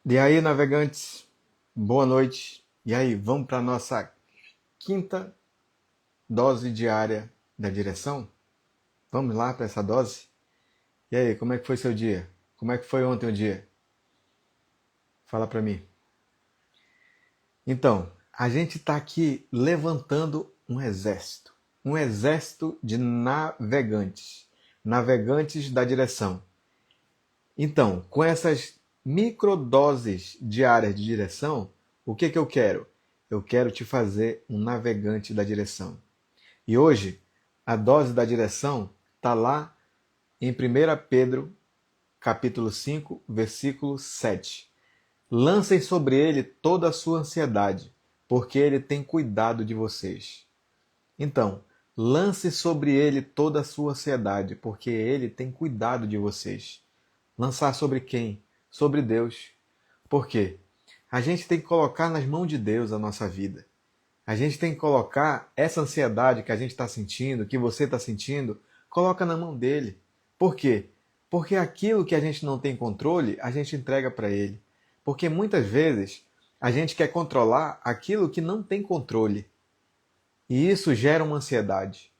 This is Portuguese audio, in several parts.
E aí, navegantes, boa noite. E aí, vamos para a nossa quinta dose diária da direção? Vamos lá para essa dose? E aí, como é que foi seu dia? Como é que foi ontem o dia? Fala para mim. Então, a gente está aqui levantando um exército de navegantes, navegantes da direção. Então, com essas microdoses diárias de direção, o que que eu quero? Eu quero te fazer um navegante da direção. E hoje, a dose da direção está lá em 1 Pedro, capítulo 5, versículo 7. Lancem sobre ele toda a sua ansiedade, porque ele tem cuidado de vocês. Então, lance sobre ele toda a sua ansiedade, porque ele tem cuidado de vocês. Lançar sobre quem? Sobre Deus. Por quê? A gente tem que colocar nas mãos de Deus a nossa vida. A gente tem que colocar essa ansiedade que a gente está sentindo, que você está sentindo, coloca na mão dele. Por quê? Porque aquilo que a gente não tem controle, a gente entrega para ele. Porque muitas vezes a gente quer controlar aquilo que não tem controle. E isso gera uma ansiedade.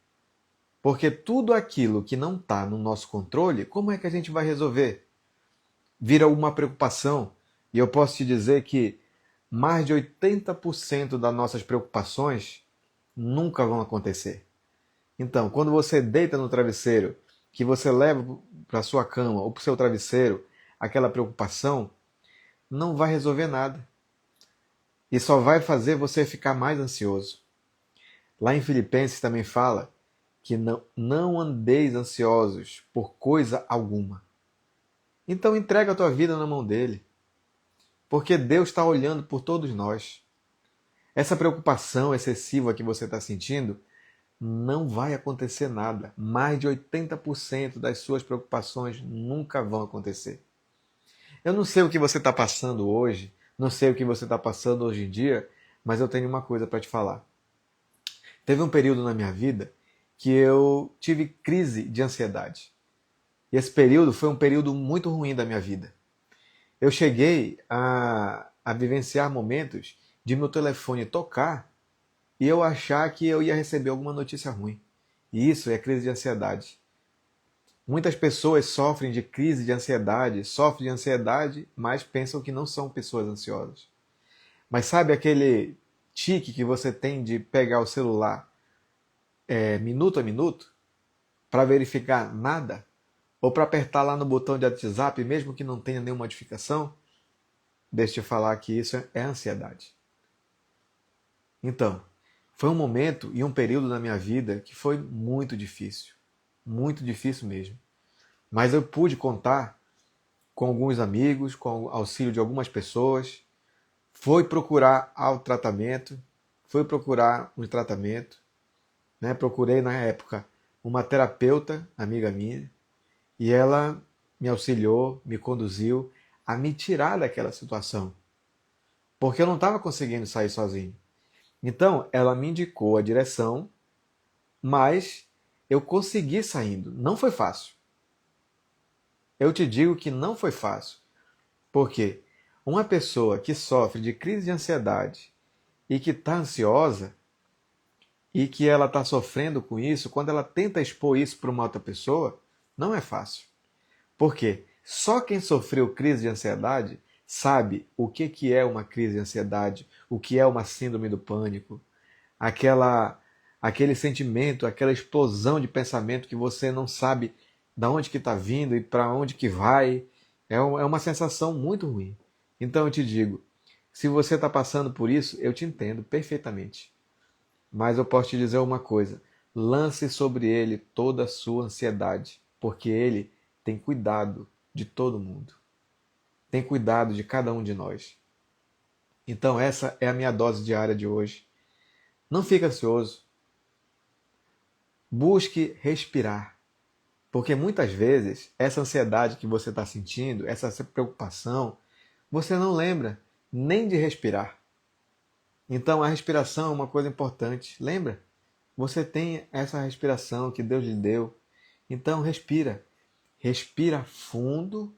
Porque tudo aquilo que não está no nosso controle, como é que a gente vai resolver? Vira uma preocupação. E eu posso te dizer que mais de 80% das nossas preocupações nunca vão acontecer. Então, quando você deita no travesseiro, que você leva para sua cama ou para o seu travesseiro aquela preocupação, não vai resolver nada. E só vai fazer você ficar mais ansioso. Lá em Filipenses também fala que não andeis ansiosos por coisa alguma. Então entrega a tua vida na mão dele. Porque Deus está olhando por todos nós. Essa preocupação excessiva que você está sentindo, não vai acontecer nada. Mais de 80% das suas preocupações nunca vão acontecer. Eu não sei o que você está passando hoje, não sei o que você está passando hoje em dia, mas eu tenho uma coisa para te falar. Teve um período na minha vida que eu tive crise de ansiedade. E esse período foi um período muito ruim da minha vida. Eu cheguei a vivenciar momentos de meu telefone tocar e eu achar que eu ia receber alguma notícia ruim. E isso é crise de ansiedade. Muitas pessoas sofrem de crise de ansiedade, sofrem de ansiedade, mas pensam que não são pessoas ansiosas. Mas sabe aquele tique que você tem de pegar o celular minuto a minuto para verificar nada? Ou para apertar lá no botão de WhatsApp, mesmo que não tenha nenhuma notificação? Deixa eu te falar que isso é ansiedade. Então, foi um momento e um período na minha vida que foi muito difícil mesmo. Mas eu pude contar com alguns amigos, com o auxílio de algumas pessoas, foi procurar tratamento, foi procurar um tratamento, né? Procurei na época uma terapeuta, amiga minha, e ela me auxiliou, me conduziu a me tirar daquela situação, porque eu não estava conseguindo sair sozinho. Então, ela me indicou a direção, mas eu consegui saindo. Não foi fácil. Eu te digo que não foi fácil. Porque uma pessoa que sofre de crise de ansiedade e que está ansiosa e que ela está sofrendo com isso, quando ela tenta expor isso para uma outra pessoa, não é fácil. Por quê? Só quem sofreu crise de ansiedade sabe o que é uma crise de ansiedade, o que é uma síndrome do pânico, aquele sentimento, aquela explosão de pensamento que você não sabe de onde que está vindo e para onde que vai. É uma sensação muito ruim. Então eu te digo, se você está passando por isso, eu te entendo perfeitamente. Mas eu posso te dizer uma coisa: lance sobre ele toda a sua ansiedade, porque ele tem cuidado de todo mundo, tem cuidado de cada um de nós. Então essa é a minha dose diária de hoje. Não fique ansioso, busque respirar, porque muitas vezes essa ansiedade que você está sentindo, essa preocupação, você não lembra nem de respirar. Então a respiração é uma coisa importante. Lembra? Você tem essa respiração que Deus lhe deu. Então respira. Respira fundo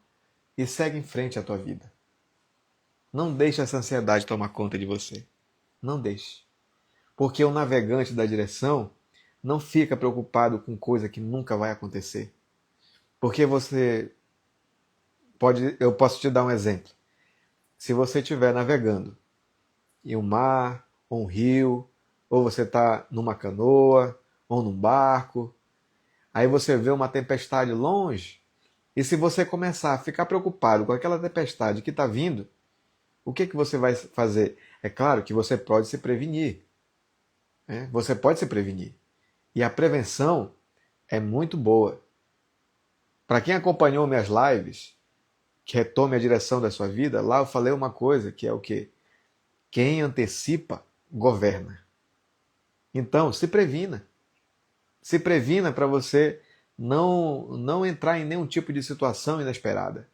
e segue em frente a tua vida. Não deixe essa ansiedade tomar conta de você. Não deixe. Porque o navegante da direção não fica preocupado com coisa que nunca vai acontecer. Porque eu posso te dar um exemplo. Se você estiver navegando em um mar, ou um rio, ou você está numa canoa, ou num barco, aí você vê uma tempestade longe, e se você começar a ficar preocupado com aquela tempestade que está vindo, o que você vai fazer? É claro que você pode se prevenir. Né? Você pode se prevenir. E a prevenção é muito boa. Para quem acompanhou minhas lives, que retome a direção da sua vida, lá eu falei uma coisa que é o quê? Quem antecipa, governa. Então, se previna. Se previna para você não entrar em nenhum tipo de situação inesperada.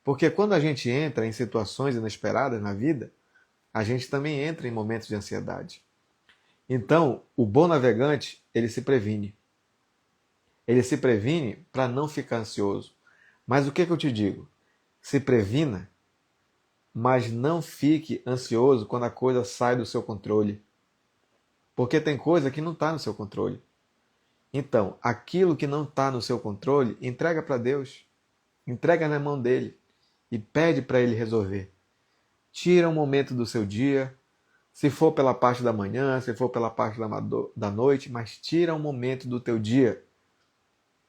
Porque quando a gente entra em situações inesperadas na vida, a gente também entra em momentos de ansiedade. Então, o bom navegante, ele se previne. Ele se previne para não ficar ansioso. Mas o que eu te digo? Se previna, mas não fique ansioso quando a coisa sai do seu controle. Porque tem coisa que não está no seu controle. Então, aquilo que não está no seu controle, entrega para Deus. Entrega na mão dele e pede para ele resolver. Tira um momento do seu dia, se for pela parte da manhã, se for pela parte da noite, mas tira um momento do teu dia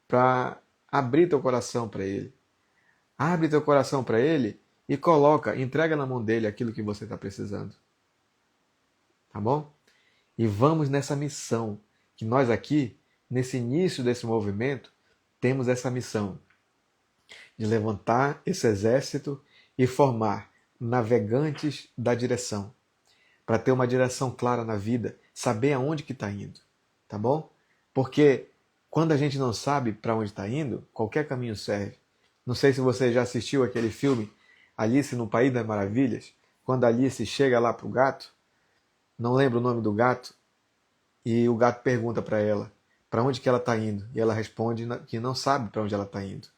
para abrir teu coração para ele. Abre teu coração para ele e entrega na mão dele aquilo que você está precisando. Tá bom? E vamos nessa missão, que nós aqui, nesse início desse movimento, temos essa missão de levantar esse exército e formar navegantes da direção, para ter uma direção clara na vida, saber aonde que está indo, tá bom? Porque quando a gente não sabe para onde está indo, qualquer caminho serve. Não sei se você já assistiu aquele filme Alice no País das Maravilhas, quando a Alice chega lá para o gato, não lembro o nome do gato, e o gato pergunta para ela para onde que ela está indo, e ela responde que não sabe para onde ela está indo.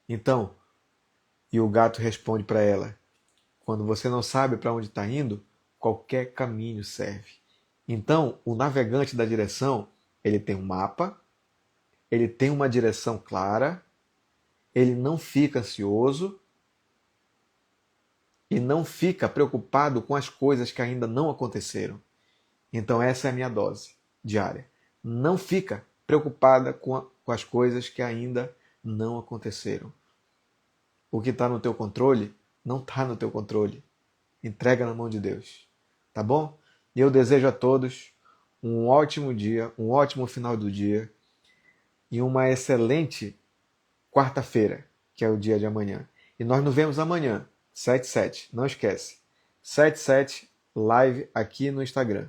Então, e o gato responde para ela, quando você não sabe para onde está indo, qualquer caminho serve. Então, o navegante da direção, ele tem um mapa, ele tem uma direção clara, ele não fica ansioso e não fica preocupado com as coisas que ainda não aconteceram. Então, essa é a minha dose diária. Não fica preocupada com as coisas que ainda não aconteceram. O que está no teu controle, não está no teu controle. Entrega na mão de Deus. Tá bom? E eu desejo a todos um ótimo dia, um ótimo final do dia e uma excelente quarta-feira, que é o dia de amanhã. E nós nos vemos amanhã, 7/7. Não esquece. 7/7 live aqui no Instagram.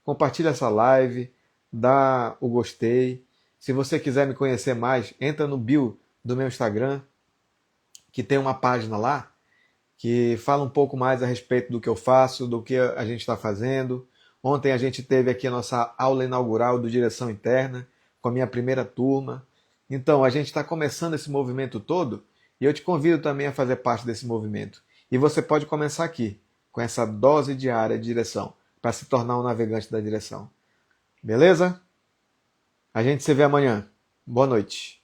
Compartilha essa live, dá o gostei. Se você quiser me conhecer mais, entra no bio do meu Instagram, que tem uma página lá que fala um pouco mais a respeito do que eu faço, do que a gente está fazendo. Ontem a gente teve aqui a nossa aula inaugural do Direção Interna, com a minha primeira turma. Então, a gente está começando esse movimento todo e eu te convido também a fazer parte desse movimento. E você pode começar aqui, com essa dose diária de direção, para se tornar um navegante da direção. Beleza? A gente se vê amanhã. Boa noite.